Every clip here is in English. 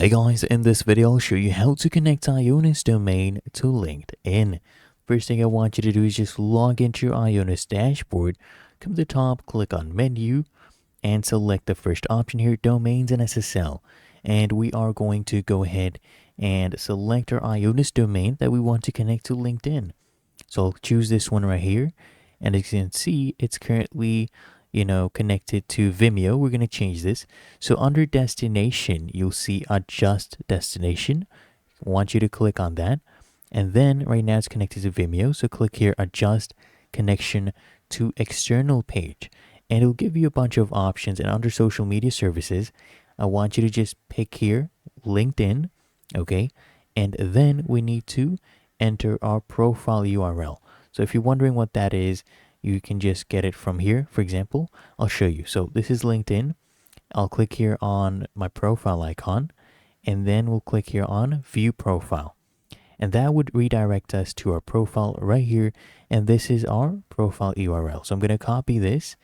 Hey guys, in this video I'll show you how to connect IONOS domain to LinkedIn. First thing I want you to do is just log into your IONOS dashboard, come to the top, click on menu, and select the first option here, domains and SSL. And we are going to go ahead and select our IONOS domain that we want to connect to LinkedIn. So I'll choose this one right here, and as you can see, it's currently connected to Vimeo. We're going to change this. So under destination, you'll see adjust destination. I want you to click on that. And then right now it's connected to Vimeo. So click here, adjust connection to external page. And it'll give you a bunch of options. And under social media services, I want you to just pick here LinkedIn. Okay. And then we need to enter our profile URL. So if you're wondering what that is, you can just get it from here. For example, I'll show you. So this is LinkedIn. I'll click here on my profile icon, and then we'll click here on view profile. And that would redirect us to our profile right here. And this is our profile URL. So I'm going to copy this,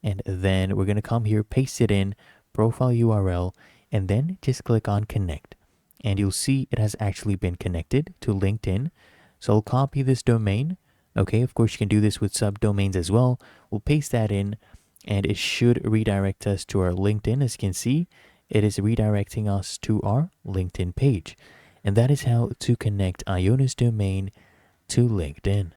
and then we're going to come here, paste it in, profile URL, and then just click on connect. And you'll see it has actually been connected to LinkedIn. So I'll copy this domain. Okay, of course you can do this with subdomains as well. We'll paste that in, and it should redirect us to our LinkedIn. As you can see, it is redirecting us to our LinkedIn page. And that is how to connect IONOS domain to LinkedIn.